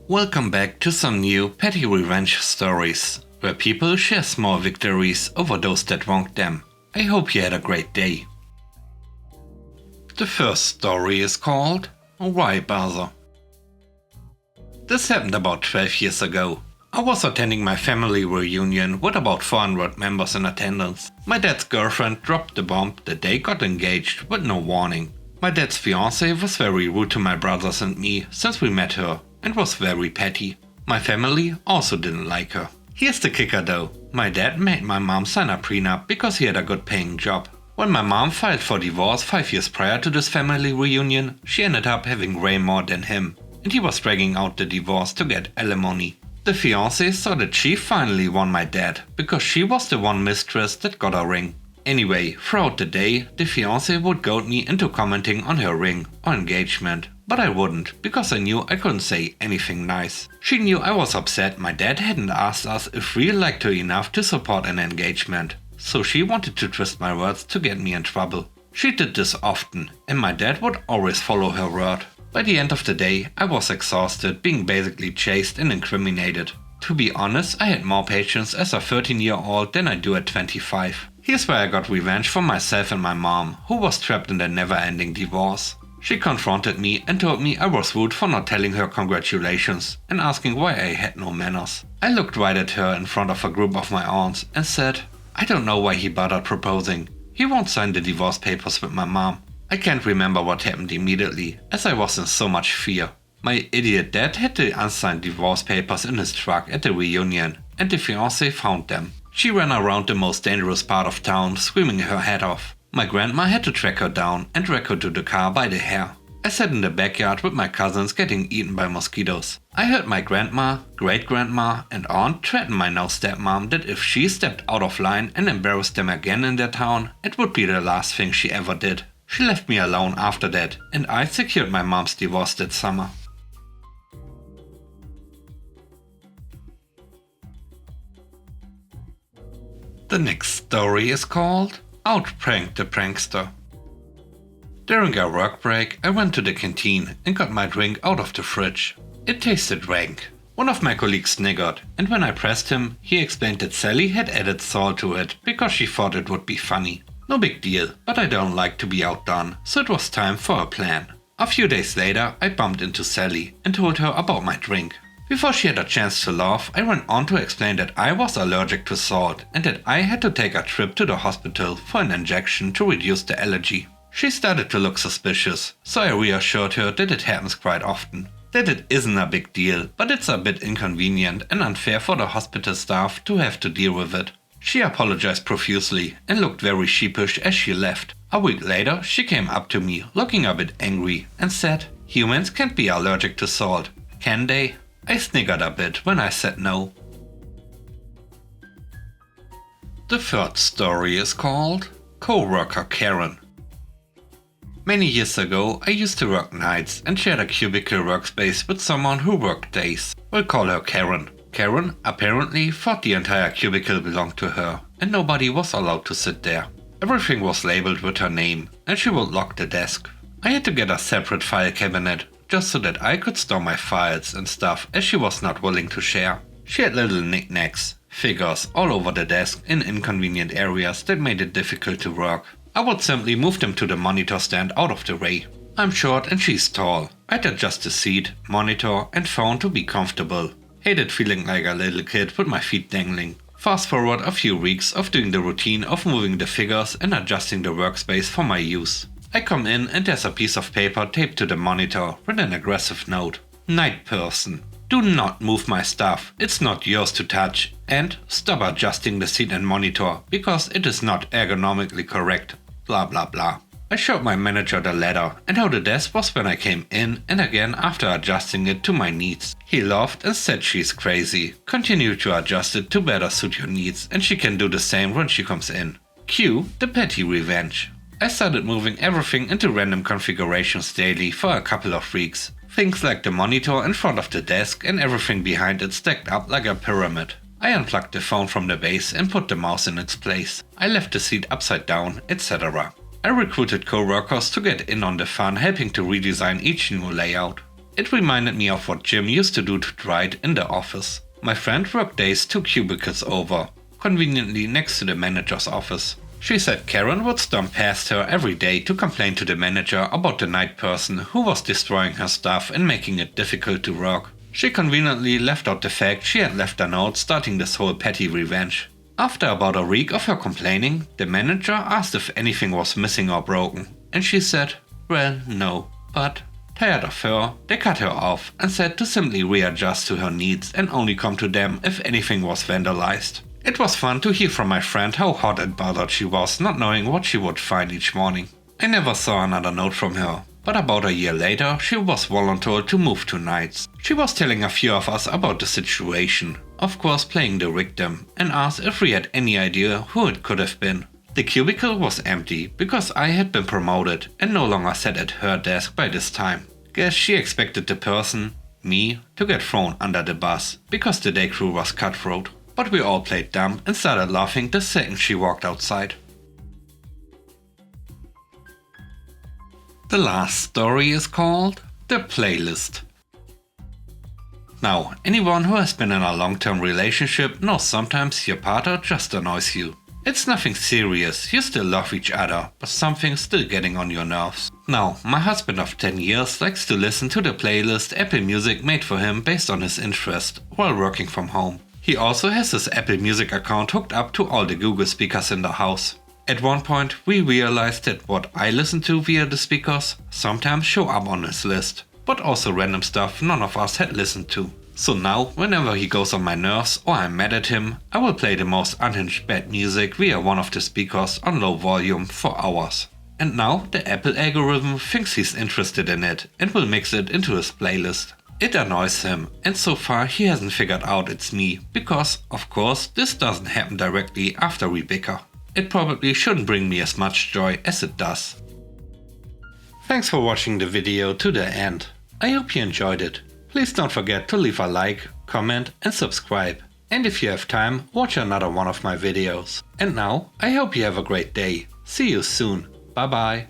Welcome back to some new petty revenge stories, where people share small victories over those that wronged them. I hope you had a great day. The first story is called Why Bother? This happened about 12 years ago. I was attending my family reunion with about 400 members in attendance. My dad's girlfriend dropped the bomb that they got engaged with no warning. My dad's fiancée was very rude to my brothers and me since we met her, and was very petty. My family also didn't like her. Here's the kicker though. My dad made my mom sign a prenup because he had a good paying job. When my mom filed for divorce 5 years prior to this family reunion, she ended up having way more than him, and he was dragging out the divorce to get alimony. The fiancée saw that she finally won my dad, because she was the one mistress that got a ring. Anyway, throughout the day, the fiancée would goad me into commenting on her ring or engagement. But I wouldn't, because I knew I couldn't say anything nice. She knew I was upset my dad hadn't asked us if we liked her enough to support an engagement. So she wanted to twist my words to get me in trouble. She did this often, and my dad would always follow her word. By the end of the day, I was exhausted, being basically chased and incriminated. To be honest, I had more patience as a 13-year-old than I do at 25. Here's where I got revenge for myself and my mom, who was trapped in a never-ending divorce. She confronted me and told me I was rude for not telling her congratulations and asking why I had no manners. I looked right at her in front of a group of my aunts and said, I don't know why he bothered proposing. He won't sign the divorce papers with my mom. I can't remember what happened immediately, as I was in so much fear. My idiot dad had the unsigned divorce papers in his truck at the reunion, and the fiancée found them. She ran around the most dangerous part of town, screaming her head off. My grandma had to track her down and drag her to the car by the hair. I sat in the backyard with my cousins getting eaten by mosquitoes. I heard my grandma, great-grandma and aunt threaten my now stepmom that if she stepped out of line and embarrassed them again in their town, it would be the last thing she ever did. She left me alone after that, and I secured my mom's divorce that summer. The next story is called Outpranked the Prankster. During our work break, I went to the canteen and got my drink out of the fridge. It tasted rank. One of my colleagues sniggered, and when I pressed him, he explained that Sally had added salt to it because she thought it would be funny. No big deal, but I don't like to be outdone, so it was time for a plan. A few days later, I bumped into Sally and told her about my drink. Before she had a chance to laugh, I went on to explain that I was allergic to salt and that I had to take a trip to the hospital for an injection to reduce the allergy. She started to look suspicious, so I reassured her that it happens quite often. That it isn't a big deal, but it's a bit inconvenient and unfair for the hospital staff to have to deal with it. She apologized profusely and looked very sheepish as she left. A week later, she came up to me, looking a bit angry, and said, "Humans can't be allergic to salt, can they?" I sniggered a bit when I said no. The third story is called Coworker Karen. Many years ago, I used to work nights and shared a cubicle workspace with someone who worked days. We'll call her Karen. Karen apparently thought the entire cubicle belonged to her, and nobody was allowed to sit there. Everything was labeled with her name, and she would lock the desk. I had to get a separate file cabinet, just so that I could store my files and stuff, as she was not willing to share. She had little knickknacks, figures all over the desk in inconvenient areas that made it difficult to work. I would simply move them to the monitor stand out of the way. I'm short and she's tall. I'd adjust the seat, monitor and phone to be comfortable. Hated feeling like a little kid with my feet dangling. Fast forward a few weeks of doing the routine of moving the figures and adjusting the workspace for my use. I come in and there's a piece of paper taped to the monitor with an aggressive note. Night person. Do not move my stuff, it's not yours to touch. And stop adjusting the seat and monitor, because it is not ergonomically correct. Blah blah blah. I showed my manager the letter and how the desk was when I came in and again after adjusting it to my needs. He laughed and said she's crazy. Continue to adjust it to better suit your needs and she can do the same when she comes in. Cue the petty revenge. I started moving everything into random configurations daily for a couple of weeks. Things like the monitor in front of the desk and everything behind it stacked up like a pyramid. I unplugged the phone from the base and put the mouse in its place. I left the seat upside down, etc. I recruited co-workers to get in on the fun, helping to redesign each new layout. It reminded me of what Jim used to do to Dwight in the office. My friend worked days 2 cubicles over, conveniently next to the manager's office. She said Karen would stomp past her every day to complain to the manager about the night person who was destroying her stuff and making it difficult to work. She conveniently left out the fact she had left a note starting this whole petty revenge. After about a week of her complaining, the manager asked if anything was missing or broken, and she said, well, no, but tired of her, they cut her off and said to simply readjust to her needs and only come to them if anything was vandalized. It was fun to hear from my friend how hot and bothered she was not knowing what she would find each morning. I never saw another note from her, but about a year later she was voluntold to move to nights. She was telling a few of us about the situation, of course playing the victim, and asked if we had any idea who it could have been. The cubicle was empty because I had been promoted and no longer sat at her desk by this time. Guess she expected the person, me, to get thrown under the bus because the day crew was cutthroat. But we all played dumb and started laughing the second she walked outside. The last story is called The Playlist. Now, anyone who has been in a long-term relationship knows sometimes your partner just annoys you. It's nothing serious, you still love each other, but something's still getting on your nerves. Now, my husband of 10 years likes to listen to the playlist Apple Music made for him based on his interest while working from home. He also has his Apple Music account hooked up to all the Google speakers in the house. At one point, we realized that what I listen to via the speakers sometimes show up on his list, but also random stuff none of us had listened to. So now, whenever he goes on my nerves or I'm mad at him, I will play the most unhinged bad music via one of the speakers on low volume for hours. And now the Apple algorithm thinks he's interested in it and will mix it into his playlist. It annoys him, and so far he hasn't figured out it's me, because, of course, this doesn't happen directly after we bicker. It probably shouldn't bring me as much joy as it does. Thanks for watching the video to the end. I hope you enjoyed it. Please don't forget to leave a like, comment and subscribe. And if you have time, watch another one of my videos. And now, I hope you have a great day. See you soon. Bye bye.